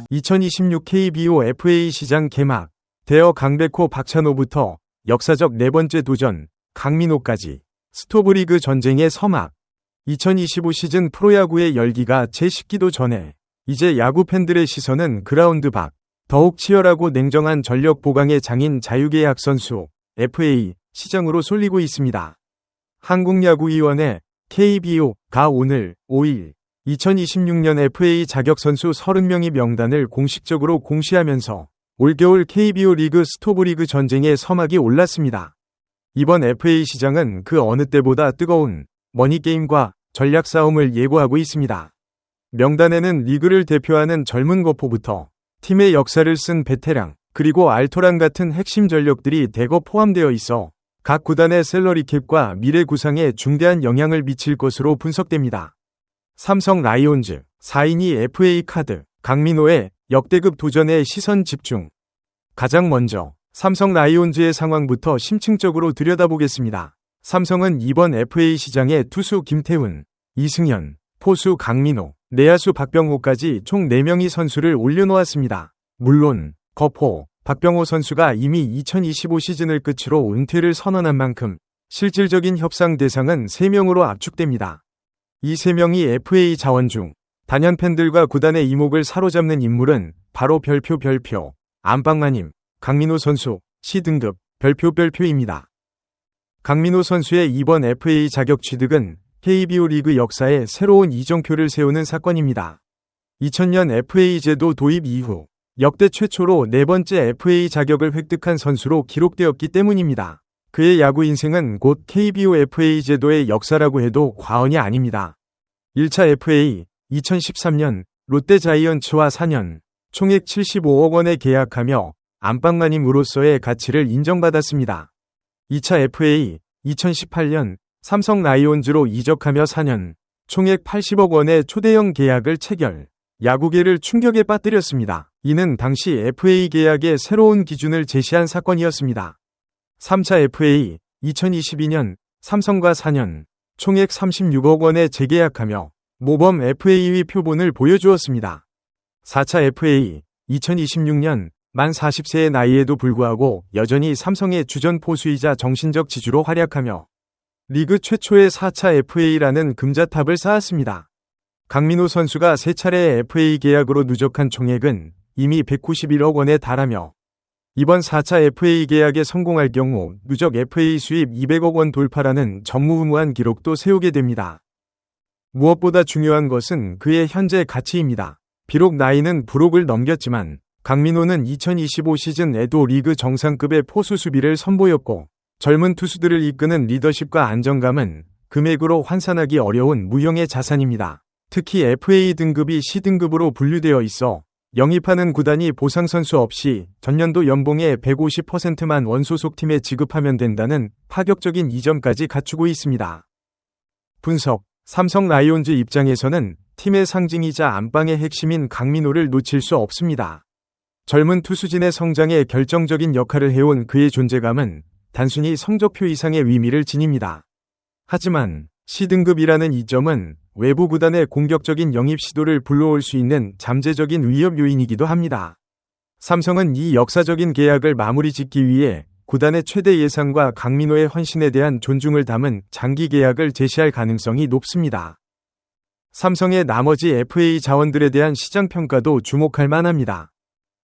(2026) KBO FA 시장 개막, 대어 강백호 박찬호부터 역사적 네 번째 도전, 강민호까지 스토브리그 전쟁의 서막. 2025 시즌 프로야구의 열기가 채 식기도 전에 이제 야구 팬들의 시선은 그라운드 밖, 더욱 치열하고 냉정한 전력 보강의 장인 자유계약 선수 FA 시장으로 쏠리고 있습니다. 한국야구위원회 KBO가 오늘 5일 2026년 FA 자격 선수 30명의 명단을 공식적으로 공시하면서 올겨울 KBO 리그 스토브리그 전쟁의 서막이 올랐습니다. 이번 FA 시장은 그 어느 때보다 뜨거운 머니게임과 전략 싸움을 예고하고 있습니다. 명단에는 리그를 대표하는 젊은 거포부터 팀의 역사를 쓴 베테랑, 그리고 알토란 같은 핵심 전력들이 대거 포함되어 있어 각 구단의 셀러리캡과 미래 구상에 중대한 영향을 미칠 것으로 분석됩니다. 삼성 라이온즈 4인이 FA 카드, 강민호의 역대급 도전에 시선 집중. 가장 먼저 삼성 라이온즈의 상황부터 심층적으로 들여다보겠습니다. 삼성은 이번 FA 시장에 투수 김태훈, 이승현, 포수 강민호, 내야수 박병호까지 총 4명의 선수를 올려놓았습니다. 물론 거포, 박병호 선수가 이미 2025 시즌을 끝으로 은퇴를 선언한 만큼 실질적인 협상 대상은 3명으로 압축됩니다. 이 3명이 FA 자원 중 단연 팬들과 구단의 이목을 사로잡는 인물은 바로 별표, 안방마님, 강민호 선수, C등급, 별표입니다. 강민호 선수의 이번 FA 자격 취득은 KBO 리그 역사에 새로운 이정표를 세우는 사건입니다. 2000년 FA 제도 도입 이후 역대 최초로 4번째 FA 자격을 획득한 선수로 기록되었기 때문입니다. 그의 야구 인생은 곧 KBO FA 제도의 역사라고 해도 과언이 아닙니다. 1차 FA 2013년 롯데 자이언츠와 4년 총액 75억 원에 계약하며 안방마님으로서의 가치를 인정받았습니다. 2차 FA 2018년 삼성 라이온즈로 이적하며 4년 총액 80억 원의 초대형 계약을 체결, 야구계를 충격에 빠뜨렸습니다. 이는 당시 FA 계약의 새로운 기준을 제시한 사건이었습니다. 3차 FA 2022년 삼성과 4년 총액 36억 원에 재계약하며 모범 FA의 표본을 보여주었습니다. 4차 FA 2026년 만 40세의 나이에도 불구하고 여전히 삼성의 주전 포수이자 정신적 지주로 활약하며 리그 최초의 4차 FA라는 금자탑을 쌓았습니다. 강민호 선수가 3차례의 FA 계약으로 누적한 총액은 이미 191억 원에 달하며 이번 4차 FA 계약에 성공할 경우 누적 FA 수입 200억 원 돌파라는 전무후무한 기록도 세우게 됩니다. 무엇보다 중요한 것은 그의 현재 가치입니다. 비록 나이는 불혹을 넘겼지만 강민호는 2025 시즌에도 리그 정상급의 포수 수비를 선보였고 젊은 투수들을 이끄는 리더십과 안정감은 금액으로 환산하기 어려운 무형의 자산입니다. 특히 FA 등급이 C등급으로 분류되어 있어 영입하는 구단이 보상선수 없이 전년도 연봉의 150%만 원소속팀에 지급하면 된다는 파격적인 이점까지 갖추고 있습니다. 분석: 삼성 라이온즈 입장에서는 팀의 상징이자 안방의 핵심인 강민호를 놓칠 수 없습니다. 젊은 투수진의 성장에 결정적인 역할을 해온 그의 존재감은 단순히 성적표 이상의 의미를 지닙니다. 하지만 C등급이라는 이점은 외부 구단의 공격적인 영입 시도를 불러올 수 있는 잠재적인 위협 요인이기도 합니다. 삼성은 이 역사적인 계약을 마무리 짓기 위해 구단의 최대 예상과 강민호의 헌신에 대한 존중을 담은 장기 계약을 제시할 가능성이 높습니다. 삼성의 나머지 FA 자원들에 대한 시장 평가도 주목할 만합니다.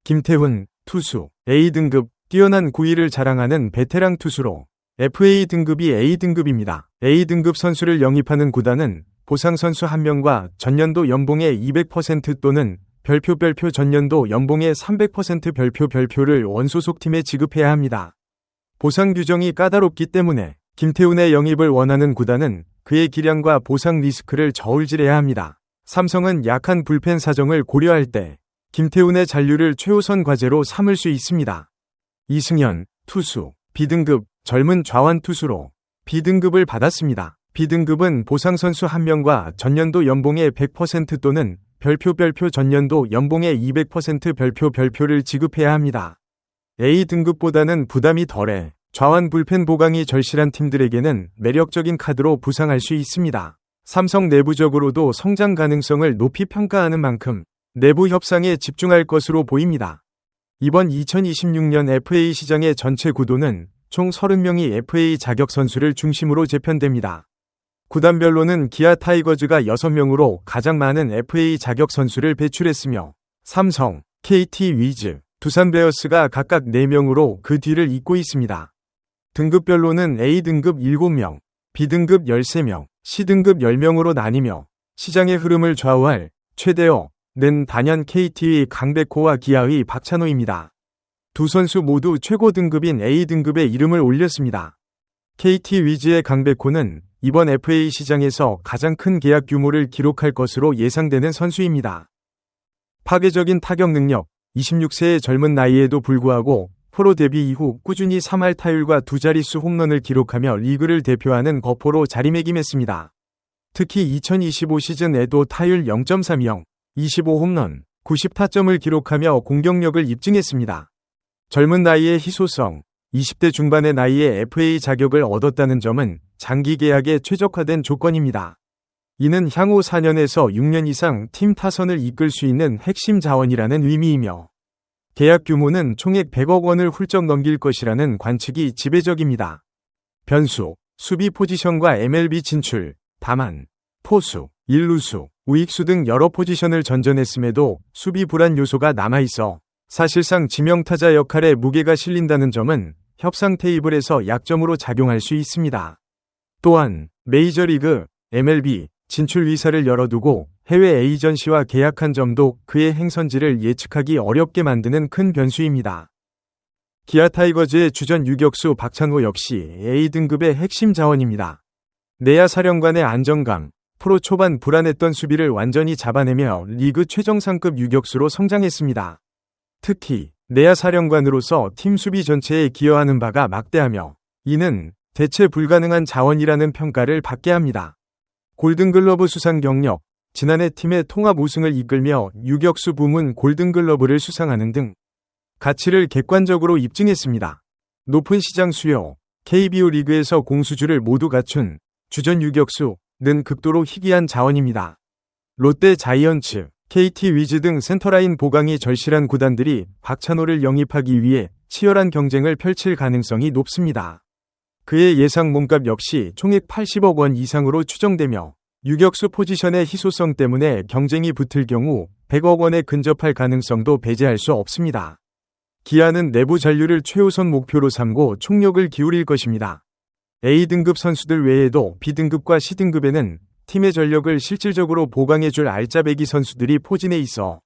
김태훈, 투수, A등급, 뛰어난 구위를 자랑하는 베테랑 투수로 FA 등급이 A등급입니다. A등급 선수를 영입하는 구단은 보상 선수 1명과 전년도 연봉의 200% 또는 별표 전년도 연봉의 300% 별표를 원소속팀에 지급해야 합니다. 보상 규정이 까다롭기 때문에 김태훈의 영입을 원하는 구단은 그의 기량과 보상 리스크를 저울질해야 합니다. 삼성은 약한 불펜 사정을 고려할 때 김태훈의 잔류를 최우선 과제로 삼을 수 있습니다. 이승현, 투수, B등급, 젊은 좌완 투수로 B등급을 받았습니다. B등급은 보상 선수 1명과 전년도 연봉의 100% 또는 별표 전년도 연봉의 200% 별표를 지급해야 합니다. A등급보다는 부담이 덜해 좌완 불펜 보강이 절실한 팀들에게는 매력적인 카드로 부상할 수 있습니다. 삼성 내부적으로도 성장 가능성을 높이 평가하는 만큼 내부 협상에 집중할 것으로 보입니다. 이번 2026년 FA 시장의 전체 구도는 총 30명이 FA 자격 선수를 중심으로 재편됩니다. 구단별로는 기아 타이거즈가 6명으로 가장 많은 FA 자격 선수를 배출했으며 삼성, KT 위즈, 두산 베어스가 각각 4명으로 그 뒤를 잇고 있습니다. 등급별로는 A등급 7명, B등급 13명, C등급 10명으로 나뉘며 시장의 흐름을 좌우할 최대어는 단연 KT의 강백호와 기아의 박찬호입니다. 두 선수 모두 최고 등급인 A등급에 이름을 올렸습니다. KT 위즈의 강백호는 이번 FA 시장에서 가장 큰 계약 규모를 기록할 것으로 예상되는 선수입니다. 파괴적인 타격 능력, 26세의 젊은 나이에도 불구하고 프로 데뷔 이후 꾸준히 3할 타율과 두 자릿수 홈런을 기록하며 리그를 대표하는 거포로 자리매김했습니다. 특히 2025 시즌에도 타율 0.30, 25홈런, 90타점을 기록하며 공격력을 입증했습니다. 젊은 나이의 희소성, 20대 중반의 나이에 FA 자격을 얻었다는 점은 장기 계약에 최적화된 조건입니다. 이는 향후 4년에서 6년 이상 팀 타선을 이끌 수 있는 핵심 자원이라는 의미이며 계약 규모는 총액 100억 원을 훌쩍 넘길 것이라는 관측이 지배적입니다. 변수, 수비 포지션과 MLB 진출, 다만 포수, 일루수, 우익수 등 여러 포지션을 전전했음에도 수비 불안 요소가 남아있어 사실상 지명타자 역할에 무게가 실린다는 점은 협상 테이블에서 약점으로 작용할 수 있습니다. 또한 메이저리그, MLB 진출 위사를 열어두고 해외 에이전시와 계약한 점도 그의 행선지를 예측하기 어렵게 만드는 큰 변수입니다. 기아 타이거즈의 주전 유격수 박찬호 역시 A등급의 핵심 자원입니다. 내야 사령관의 안정감, 프로 초반 불안했던 수비를 완전히 잡아내며 리그 최정상급 유격수로 성장했습니다. 특히 내야 사령관으로서 팀 수비 전체에 기여하는 바가 막대하며 이는 대체 불가능한 자원이라는 평가를 받게 합니다. 골든글러브 수상 경력, 지난해 팀의 통합 우승을 이끌며 유격수 부문 골든글러브를 수상하는 등 가치를 객관적으로 입증했습니다. 높은 시장 수요, KBO 리그에서 공수주를 모두 갖춘 주전 유격수는 극도로 희귀한 자원입니다. 롯데 자이언츠, KT 위즈 등 센터라인 보강이 절실한 구단들이 박찬호를 영입하기 위해 치열한 경쟁을 펼칠 가능성이 높습니다. 그의 예상 몸값 역시 총액 80억 원 이상으로 추정되며 유격수 포지션의 희소성 때문에 경쟁이 붙을 경우 100억 원에 근접할 가능성도 배제할 수 없습니다. 기아는 내부 잔류를 최우선 목표로 삼고 총력을 기울일 것입니다. A등급 선수들 외에도 B등급과 C등급에는 팀의 전력을 실질적으로 보강해줄 알짜배기 선수들이 포진해 있어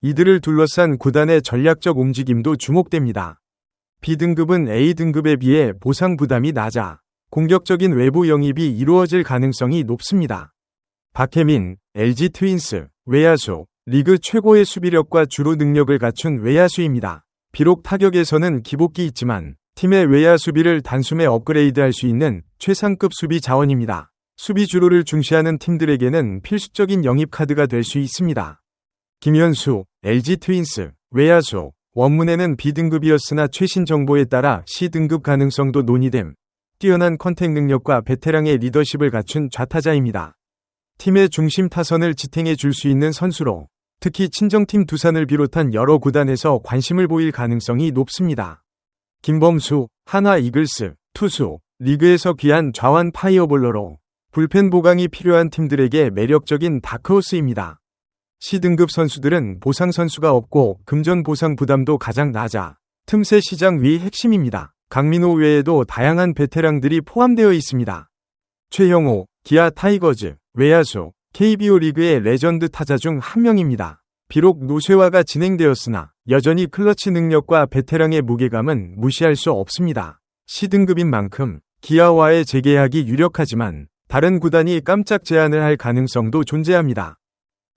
이들을 둘러싼 구단의 전략적 움직임도 주목됩니다. B등급은 A등급에 비해 보상 부담이 낮아 공격적인 외부 영입이 이루어질 가능성이 높습니다. 박혜민, LG 트윈스, 외야수, 리그 최고의 수비력과 주루 능력을 갖춘 외야수입니다. 비록 타격에서는 기복기 있지만 팀의 외야 수비를 단숨에 업그레이드할 수 있는 최상급 수비 자원입니다. 수비 주루를 중시하는 팀들에게는 필수적인 영입 카드가 될 수 있습니다. 김현수, LG 트윈스, 외야수, 원문에는 B등급이었으나 최신 정보에 따라 C등급 가능성도 논의됨. 뛰어난 컨택 능력과 베테랑의 리더십을 갖춘 좌타자입니다. 팀의 중심 타선을 지탱해 줄 수 있는 선수로 특히 친정팀 두산을 비롯한 여러 구단에서 관심을 보일 가능성이 높습니다. 김범수, 한화 이글스, 투수, 리그에서 귀한 좌완 파이어볼러로 불펜 보강이 필요한 팀들에게 매력적인 다크호스입니다. C등급 선수들은 보상 선수가 없고 금전 보상 부담도 가장 낮아 틈새 시장 위 핵심입니다. 강민호 외에도 다양한 베테랑들이 포함되어 있습니다. 최형호, 기아 타이거즈, 외야수, KBO 리그의 레전드 타자 중 한 명입니다. 비록 노쇠화가 진행되었으나 여전히 클러치 능력과 베테랑의 무게감은 무시할 수 없습니다. C등급인 만큼 기아와의 재계약이 유력하지만 다른 구단이 깜짝 제안을 할 가능성도 존재합니다.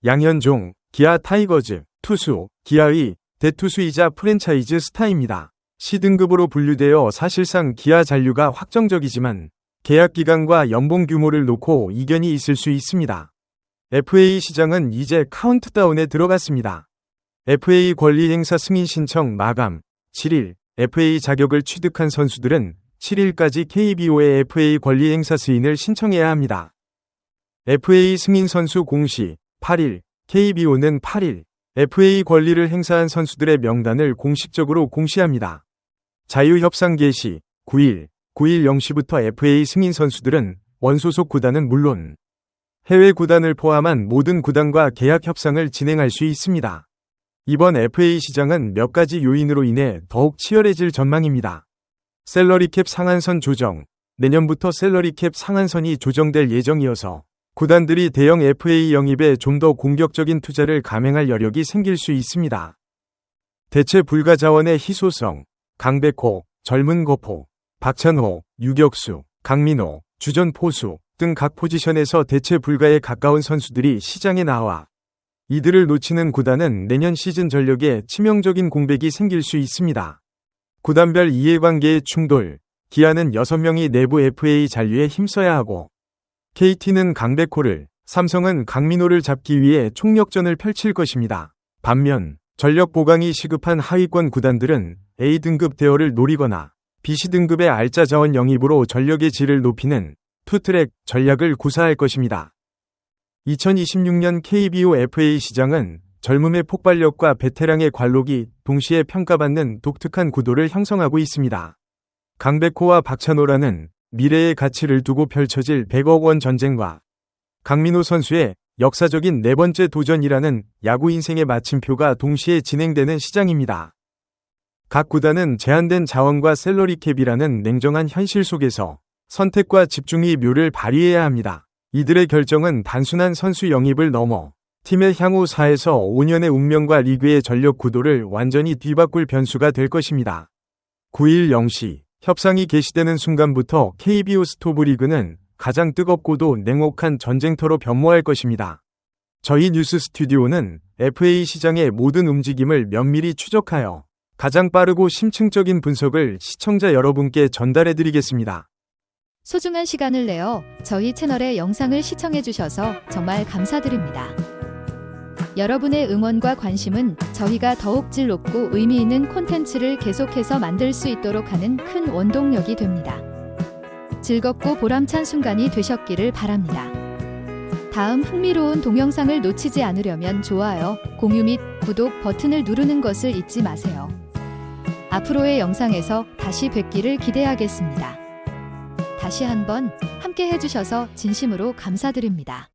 양현종, 기아 타이거즈, 투수, 기아의 대투수이자 프랜차이즈 스타입니다. C등급으로 분류되어 사실상 기아 잔류가 확정적이지만 계약 기간과 연봉 규모를 놓고 이견이 있을 수 있습니다. FA 시장은 이제 카운트다운에 들어갔습니다. FA 권리 행사 승인 신청 마감 7일 FA 자격을 취득한 선수들은 7일까지 KBO의 FA 권리 행사 승인을 신청해야 합니다. FA 승인 선수 공시 8일, KBO는 8일, FA 권리를 행사한 선수들의 명단을 공식적으로 공시합니다. 자유협상 개시 9일 0시부터 FA 승인 선수들은 원소속 구단은 물론 해외 구단을 포함한 모든 구단과 계약 협상을 진행할 수 있습니다. 이번 FA 시장은 몇 가지 요인으로 인해 더욱 치열해질 전망입니다. 셀러리캡 상한선 조정. 내년부터 셀러리캡 상한선이 조정될 예정이어서 구단들이 대형 FA 영입에 좀 더 공격적인 투자를 감행할 여력이 생길 수 있습니다. 대체 불가 자원의 희소성. 강백호, 젊은 거포, 박찬호, 유격수, 강민호, 주전 포수 등 각 포지션에서 대체 불가에 가까운 선수들이 시장에 나와 이들을 놓치는 구단은 내년 시즌 전력에 치명적인 공백이 생길 수 있습니다. 구단별 이해관계의 충돌. 기아는 6명이 내부 FA 잔류에 힘써야 하고 KT는 강백호를, 삼성은 강민호를 잡기 위해 총력전을 펼칠 것입니다. 반면 전력 보강이 시급한 하위권 구단들은 A등급 대여를 노리거나 BC등급의 알짜 자원 영입으로 전력의 질을 높이는 투트랙 전략을 구사할 것입니다. 2026년 KBO FA 시장은 젊음의 폭발력과 베테랑의 관록이 동시에 평가받는 독특한 구도를 형성하고 있습니다. 강백호와 박찬호라는 미래의 가치를 두고 펼쳐질 100억 원 전쟁과 강민호 선수의 역사적인 네 번째 도전이라는 야구 인생의 마침표가 동시에 진행되는 시장입니다. 각 구단은 제한된 자원과 셀러리캡이라는 냉정한 현실 속에서 선택과 집중의 묘를 발휘해야 합니다. 이들의 결정은 단순한 선수 영입을 넘어 팀의 향후 4에서 5년의 운명과 리그의 전력 구도를 완전히 뒤바꿀 변수가 될 것입니다. 9일 0시 협상이 개시되는 순간부터 KBO 스토브리그는 가장 뜨겁고도 냉혹한 전쟁터로 변모할 것입니다. 저희 뉴스 스튜디오는 FA 시장의 모든 움직임을 면밀히 추적하여 가장 빠르고 심층적인 분석을 시청자 여러분께 전달해드리겠습니다. 소중한 시간을 내어 저희 채널의 영상을 시청해주셔서 정말 감사드립니다. 여러분의 응원과 관심은 저희가 더욱 질 높고 의미 있는 콘텐츠를 계속해서 만들 수 있도록 하는 큰 원동력이 됩니다. 즐겁고 보람찬 순간이 되셨기를 바랍니다. 다음 흥미로운 동영상을 놓치지 않으려면 좋아요, 공유 및 구독 버튼을 누르는 것을 잊지 마세요. 앞으로의 영상에서 다시 뵙기를 기대하겠습니다. 다시 한번 함께 해주셔서 진심으로 감사드립니다.